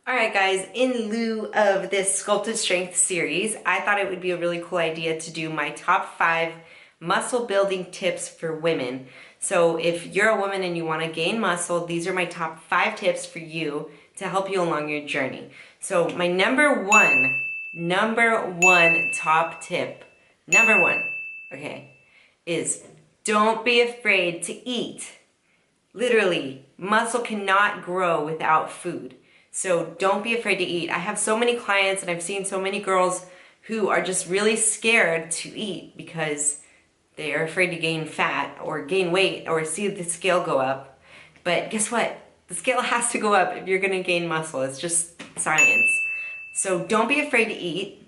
Alright guys, in lieu of this Sculpted Strength series, I thought it would be a really cool idea to do my top 5 muscle building tips for women. So if you're a woman and you want to gain muscle, these are my top 5 tips for you to help you along your journey. So my number one top tip, okay, is don't be afraid to eat. Literally, muscle cannot grow without food. So don't be afraid to eat. I have so many clients and I've seen so many girls who are just really scared to eat because they are afraid to gain fat or gain weight or see the scale go up. But guess what? The scale has to go up if you're gonna gain muscle. It's just science. So don't be afraid to eat.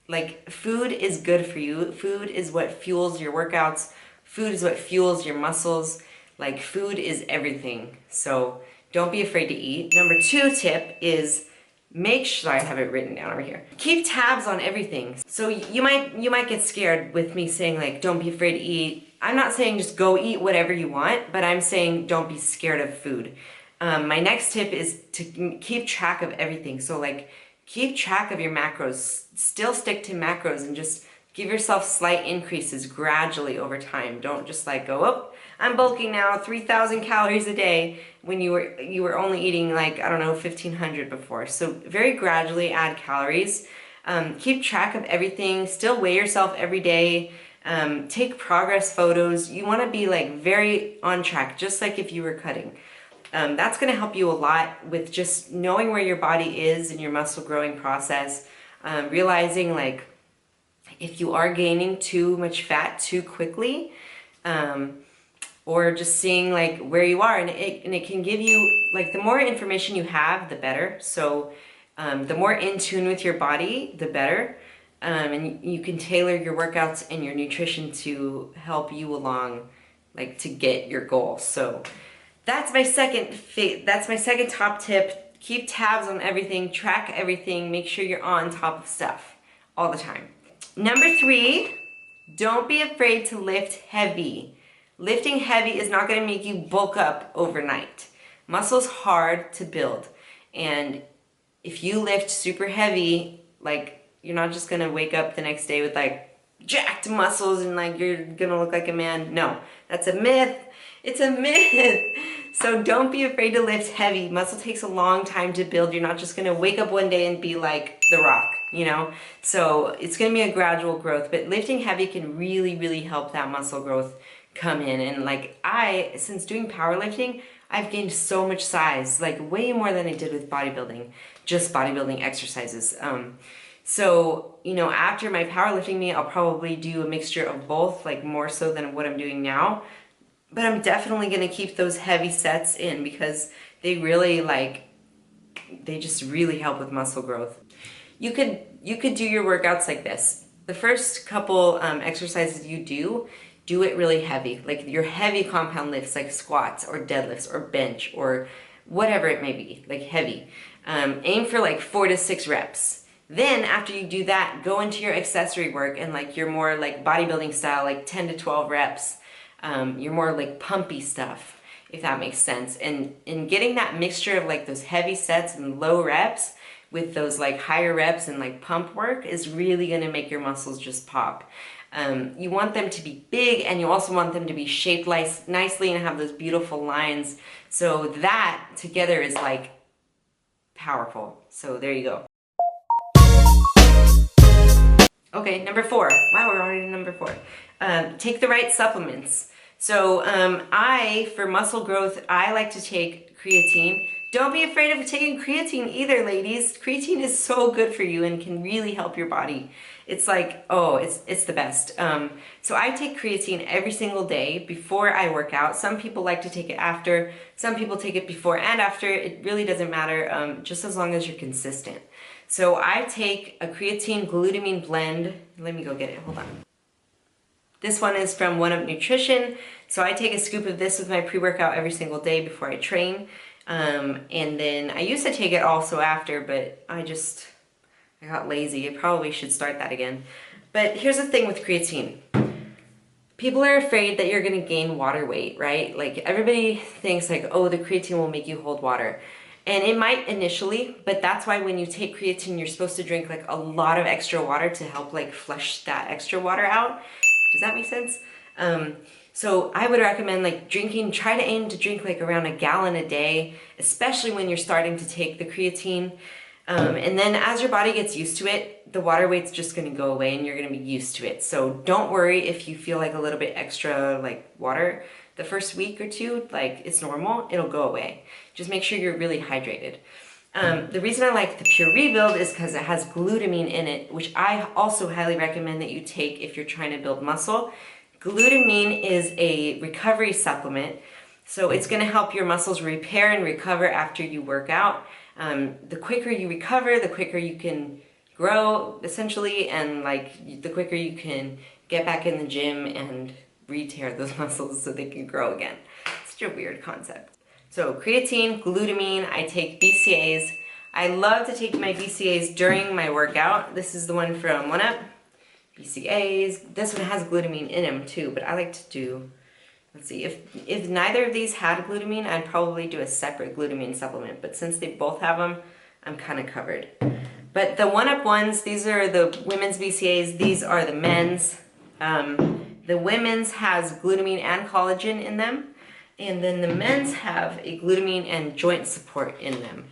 Like, food is good for you. Food is what fuels your workouts. Food is what fuels your muscles. Like, food is everything. So don't be afraid to eat. Number 2 tip is make sure, I have it written down over here. Keep tabs on everything. So you might get scared with me saying like, don't be afraid to eat. I'm not saying just go eat whatever you want, but I'm saying don't be scared of food. My next tip is to keep track of everything. So like, keep track of your macros. Still stick to macros and just give yourself slight increases gradually over time. Don't just like go, oh, I'm bulking now 3,000 calories a day when you were only eating like, I don't know, 1,500 before. So very gradually add calories. Keep track of everything. Still weigh yourself every day. Take progress photos. You want to be like very on track, just like if you were cutting. That's going to help you a lot with just knowing where your body is in your muscle growing process. Realizing like if you are gaining too much fat too quickly, or just seeing like where you are, and it can give you, like, the more information you have, the better. So the more in tune with your body, the better. And you can tailor your workouts and your nutrition to help you along, like, to get your goal. So that's my second top tip. Keep tabs on everything, track everything, make sure you're on top of stuff all the time. Number 3, don't be afraid to lift heavy. Lifting heavy is not going to make you bulk up overnight. Muscle's hard to build. And if you lift super heavy, like, you're not just going to wake up the next day with like jacked muscles and like you're going to look like a man. No, that's a myth. It's a myth. So don't be afraid to lift heavy. Muscle takes a long time to build. You're not just going to wake up one day and be like The Rock, you know? So it's going to be a gradual growth, but lifting heavy can really, really help that muscle growth come in. And like, since doing powerlifting, I've gained so much size, like way more than I did with bodybuilding, just bodybuilding exercises. So, you know, after my powerlifting meet, I'll probably do a mixture of both, like more so than what I'm doing now. But I'm definitely going to keep those heavy sets in because they really they just really help with muscle growth. You could do your workouts like this. The first couple exercises you do it really heavy, like your heavy compound lifts, like squats or deadlifts or bench or whatever it may be, like heavy. Aim for like 4 to 6 reps. Then after you do that, go into your accessory work and like your more like bodybuilding style, like 10 to 12 reps. Your more like pumpy stuff, if that makes sense. And in getting that mixture of like those heavy sets and low reps with those like higher reps and like pump work is really going to make your muscles just pop. You want them to be big, and you also want them to be shaped nicely and have those beautiful lines. So that together is like powerful. So there you go. Okay, number 4. Wow, we're already in number 4. Take the right supplements. So for muscle growth, I like to take creatine. Don't be afraid of taking creatine either, ladies. Creatine is so good for you and can really help your body. It's like, oh, it's the best. So I take creatine every single day before I work out. Some people like to take it after. Some people take it before and after. It really doesn't matter, just as long as you're consistent. So I take a creatine glutamine blend. Let me go get it, hold on. This one is from Woooo Nutrition. So I take a scoop of this with my pre-workout every single day before I train. And then I used to take it also after, but I got lazy. I probably should start that again. But here's the thing with creatine. People are afraid that you're gonna gain water weight, right? Like, everybody thinks like, oh, the creatine will make you hold water. And it might initially, but that's why when you take creatine, you're supposed to drink like a lot of extra water to help like flush that extra water out. Does that make sense? So I would recommend like try to aim to drink like around a gallon a day, especially when you're starting to take the creatine. And then as your body gets used to it, the water weight's just gonna go away and you're gonna be used to it. So don't worry if you feel like a little bit extra like water the first week or two, like it's normal, it'll go away. Just make sure you're really hydrated. The reason I like the Pure Rebuild is because it has glutamine in it, which I also highly recommend that you take if you're trying to build muscle. Glutamine is a recovery supplement, so it's going to help your muscles repair and recover after you work out. The quicker you recover, the quicker you can grow, essentially, and like the quicker you can get back in the gym and re-tear those muscles so they can grow again. Such a weird concept. So creatine, glutamine, I take BCAAs. I love to take my BCAAs during my workout. This is the one from Woooo BCAAs. This one has glutamine in them too, but I like to do, let's see, if neither of these had glutamine, I'd probably do a separate glutamine supplement, but since they both have them, I'm kind of covered. But the Woooo ones, these are the women's BCAAs, these are the men's. The women's has glutamine and collagen in them, and then the men's have a glutamine and joint support in them.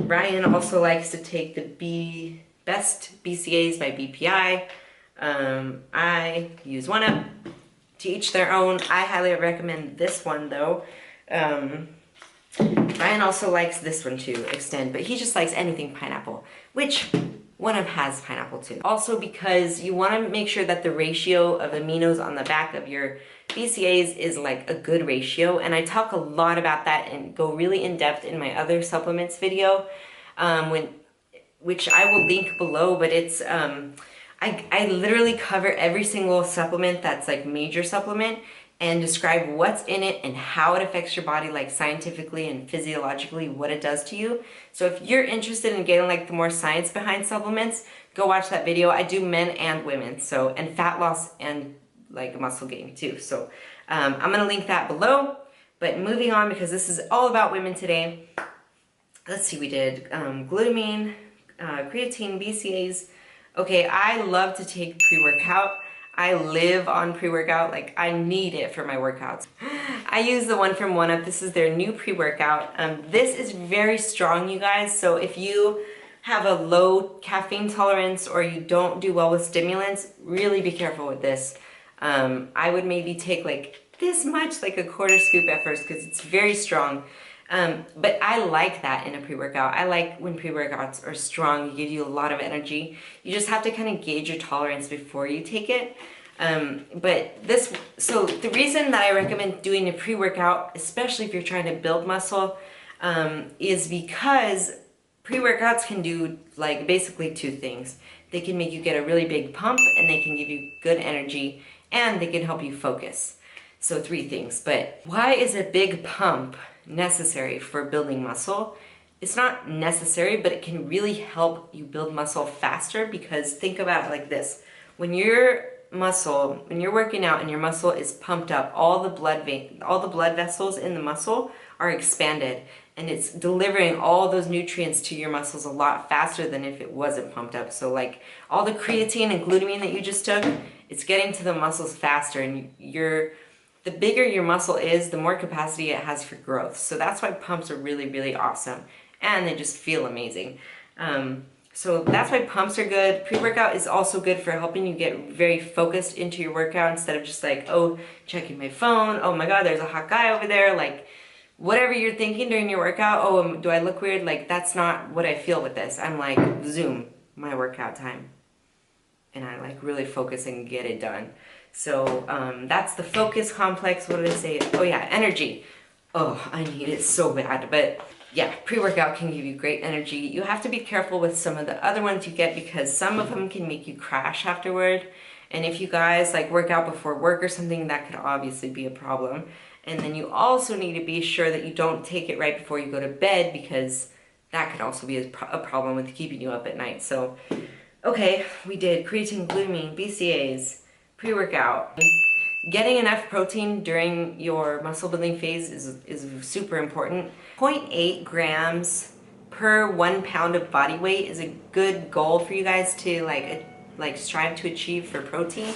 Ryan also likes to take the Best BCAAs by BPI. I use Woooo. To each their own. I highly recommend this one though. Ryan also likes this one too, Extend, but he just likes anything pineapple, which Woooo has pineapple too. Also because you want to make sure that the ratio of aminos on the back of your BCAAs is like a good ratio, and I talk a lot about that and go really in depth in my other supplements video, which I will link below, but it's, I literally cover every single supplement that's like major supplement and describe what's in it and how it affects your body, like scientifically and physiologically, what it does to you. So if you're interested in getting like the more science behind supplements, go watch that video. I do men and women, so, and fat loss and like muscle gain too. So I'm gonna link that below, but moving on because this is all about women today. Let's see, we did glutamine, creatine, BCAAs. Okay, I love to take pre-workout. I live on pre-workout, like I need it for my workouts. I use the one from Woooo. This is their new pre-workout. This is very strong, you guys, so if you have a low caffeine tolerance or you don't do well with stimulants, really be careful with this. I would maybe take like this much, like a quarter scoop at first, because it's very strong. But I like that in a pre-workout. I like when pre-workouts are strong, give you a lot of energy. You just have to kind of gauge your tolerance before you take it. So the reason that I recommend doing a pre-workout, especially if you're trying to build muscle, is because pre-workouts can do like basically two things. They can make you get a really big pump, and they can give you good energy, and they can help you focus. So three things. But why is a big pump necessary for building muscle? It's not necessary, but it can really help you build muscle faster, because think about it like this. When you're working out and your muscle is pumped up, all the blood vessels in the muscle are expanded, and it's delivering all those nutrients to your muscles a lot faster than if it wasn't pumped up. So like all the creatine and glutamine that you just took, it's getting to the muscles faster, and the bigger your muscle is, the more capacity it has for growth. So that's why pumps are really, really awesome, and they just feel amazing. So that's why pumps are good. Pre-workout is also good for helping you get very focused into your workout instead of just like, oh, checking my phone, oh my god, there's a hot guy over there, like whatever you're thinking during your workout, oh, do I look weird? Like that's not what I feel with this. I'm like, zoom, my workout time. And I like really focus and get it done. So that's the focus complex. What did I say? Oh yeah, energy. Oh, I need it so bad. But yeah, pre-workout can give you great energy. You have to be careful with some of the other ones you get, because some of them can make you crash afterward. And if you guys like work out before work or something, that could obviously be a problem. And then you also need to be sure that you don't take it right before you go to bed, because that could also be a problem with keeping you up at night. So, okay, we did creatine, glutamine, BCAAs, pre-workout. Getting enough protein during your muscle building phase is super important. 0.8 grams per 1 pound of body weight is a good goal for you guys to like strive to achieve for protein.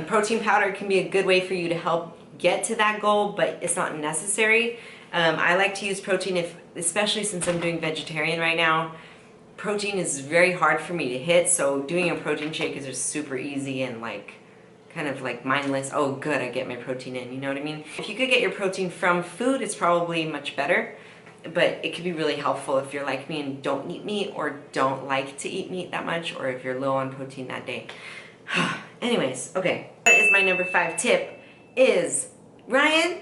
Protein powder can be a good way for you to help get to that goal, but it's not necessary. I like to use protein especially since I'm doing vegetarian right now. Protein is very hard for me to hit, so doing a protein shake is just super easy and kind of mindless. Oh good, I get my protein in, you know what I mean? If you could get your protein from food, it's probably much better, but it could be really helpful if you're like me and don't eat meat or don't like to eat meat that much, or if you're low on protein that day. Anyways, okay. What is my number 5 tip is, Ryan?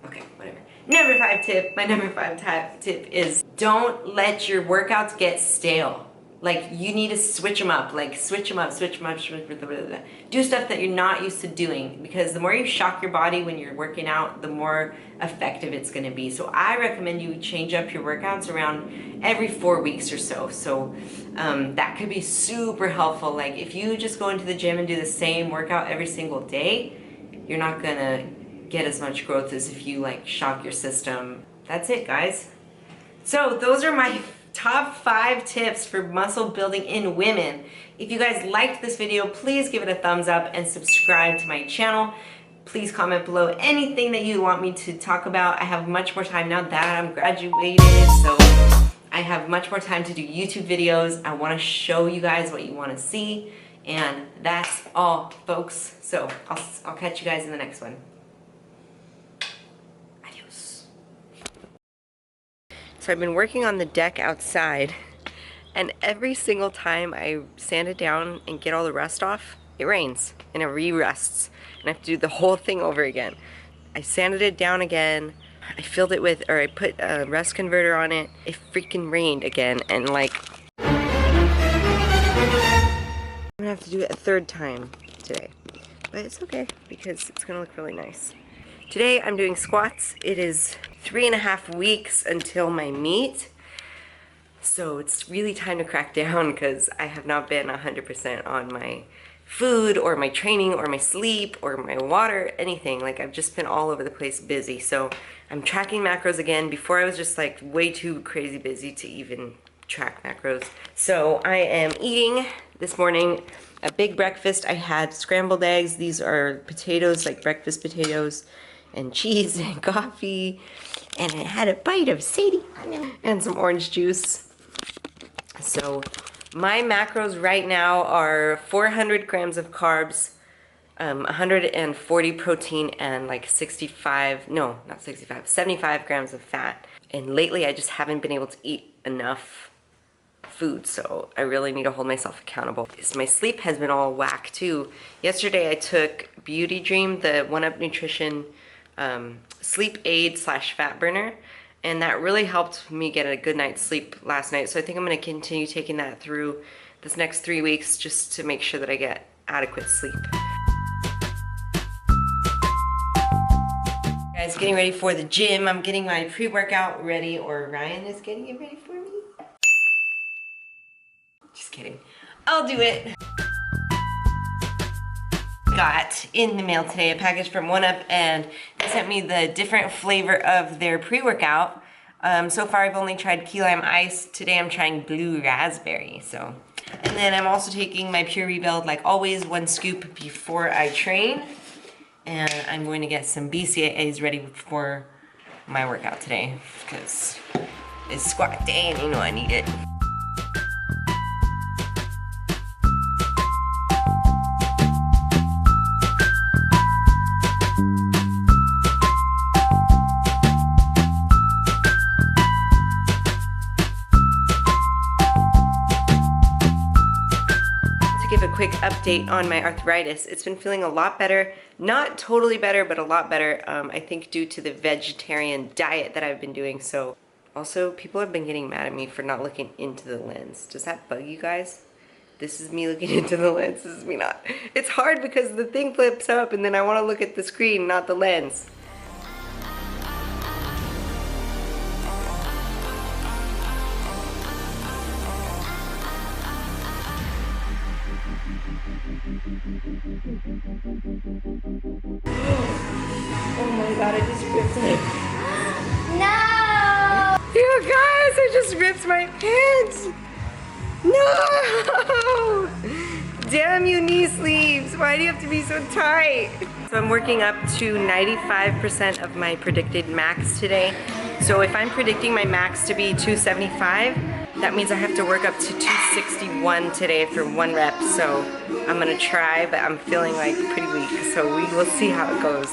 Okay, whatever. Number 5 tip, my number 5 tip is don't let your workouts get stale. You need to switch them up, switch them up. Do stuff that you're not used to doing, because the more you shock your body when you're working out, the more effective it's gonna be. So I recommend you change up your workouts around every 4 weeks or so. So that could be super helpful. If you just go into the gym and do the same workout every single day, you're not gonna get as much growth as if you shock your system. That's it, guys. So those are my top 5 tips for muscle building in women. If you guys liked this video, please give it a thumbs up and subscribe to my channel. Please comment below anything that you want me to talk about. I have much more time now that I'm graduated, so I have much more time to do YouTube videos. I want to show you guys what you want to see, and that's all, folks. So I'll catch you guys in the next one. So I've been working on the deck outside, and every single time I sand it down and get all the rust off, it rains and it re-rusts, and I have to do the whole thing over again. I sanded it down again, I filled it with, or I put a rust converter on it, it freaking rained again, and I'm gonna have to do it a 3rd time today. But it's okay, because it's gonna look really nice. Today I'm doing squats. It is 3.5 weeks until my meet. So it's really time to crack down, because I have not been 100% on my food or my training or my sleep or my water, anything. I've just been all over the place busy. So I'm tracking macros again. Before I was just way too crazy busy to even track macros. So I am eating this morning a big breakfast. I had scrambled eggs. These are potatoes, breakfast potatoes, and cheese and coffee, and I had a bite of Sadie and some orange juice. So my macros right now are 400 grams of carbs, 140 protein, and 75 grams of fat. And lately I just haven't been able to eat enough food, so I really need to hold myself accountable. My sleep has been all whack too. Yesterday I took Beauty Dream, the 1UP Nutrition sleep aid / fat burner, and that really helped me get a good night's sleep last night. So I think I'm going to continue taking that through this next 3 weeks, just to make sure that I get adequate sleep. Guys, getting ready for the gym. I'm getting my pre-workout ready, or Ryan is getting it ready for me. Just kidding. I'll do it. Got in the mail today a package from 1UP, and they sent me the different flavor of their pre-workout. So far I've only tried key lime ice. Today I'm trying blue raspberry. And then I'm also taking my Pure Rebuild, like always, 1 scoop before I train. And I'm going to get some BCAAs ready for my workout today, because it's squat day and you know I need it. Give a quick update on my arthritis. It's been feeling a lot better. Not totally better, but a lot better. I think due to the vegetarian diet that I've been doing. So also, people have been getting mad at me for not looking into the lens. Does that bug you guys? This is me looking into the lens. This is me not. It's hard because the thing flips up and then I want to look at the screen, not the lens. ripped my pants! No! Damn you knee sleeves! Why do you have to be so tight? So I'm working up to 95% of my predicted max today. So if I'm predicting my max to be 275, that means I have to work up to 261 today for 1 rep. So I'm gonna try, but I'm feeling like pretty weak. So we will see how it goes.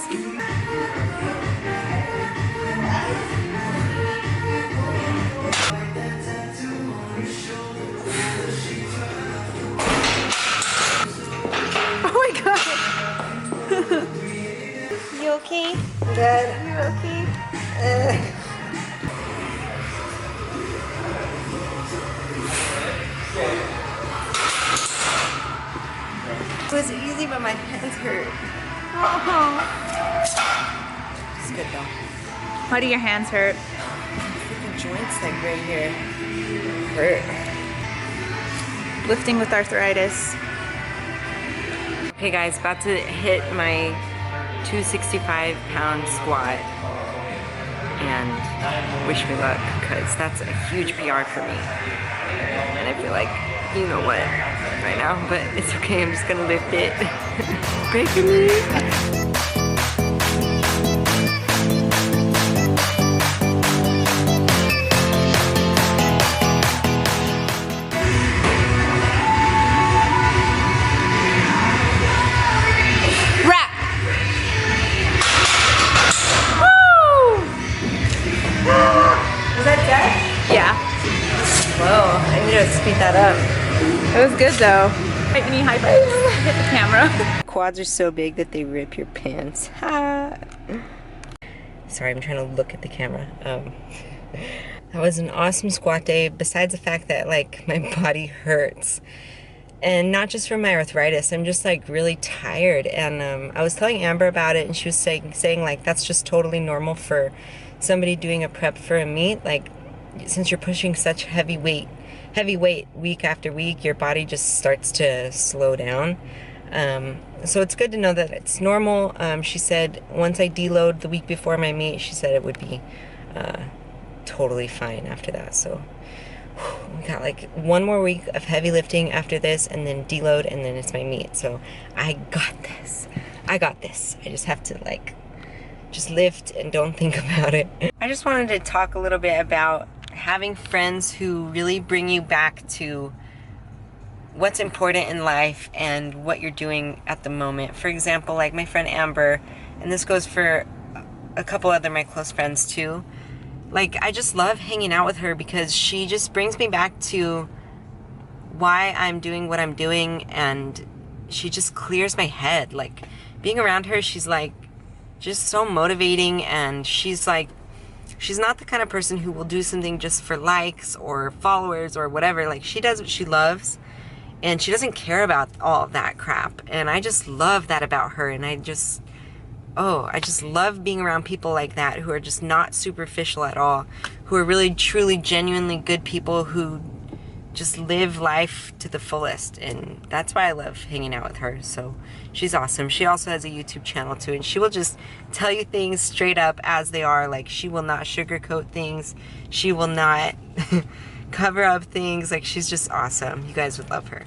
Oh my god! You okay? Good. You okay? It was easy, but my hands hurt. Oh. It's good though. Why do your hands hurt? Freaking joints like right here hurt. Lifting with arthritis. Okay guys, about to hit my 265-pound squat. And wish me luck, because that's a huge PR for me. And I feel like, you know what, right now, but it's okay, I'm just gonna lift it. Pray for me. Whoa, I need to speed that up. It was good though. Any high fives? Hit the camera. Quads are so big that they rip your pants. Ha! Sorry, I'm trying to look at the camera. That was an awesome squat day, besides the fact that like my body hurts. And not just from my arthritis, I'm just like really tired. And I was telling Amber about it, and she was saying like that's just totally normal for somebody doing a prep for a meet. Like, since you're pushing such heavy weight week after week, your body just starts to slow down. So it's good to know that it's normal. She said once I deload the week before my meet, she said it would be totally fine after that. So we got like 1 more week of heavy lifting after this, and then deload, and then it's my meet. So I got this. I just have to like just lift and don't think about it. I just wanted to talk a little bit about having friends who really bring you back to what's important in life and what you're doing at the moment. For example, like my friend Amber, and this goes for a couple other my close friends too. Like, I just love hanging out with her because she just brings me back to why I'm doing what I'm doing, and she just clears my head. Like, being around her, she's like just so motivating, and she's like, she's not the kind of person who will do something just for likes or followers or whatever. Like, she does what she loves, and she doesn't care about all of that crap. And I just love that about her. And I just love being around people like that, who are just not superficial at all, who are really, truly, genuinely good people who just live life to the fullest. And that's why I love hanging out with her. So she's awesome. She also has a YouTube channel too, and she will just tell you things straight up as they are. Like, she will not sugarcoat things. She will not cover up things. Like, she's just awesome. You guys would love her.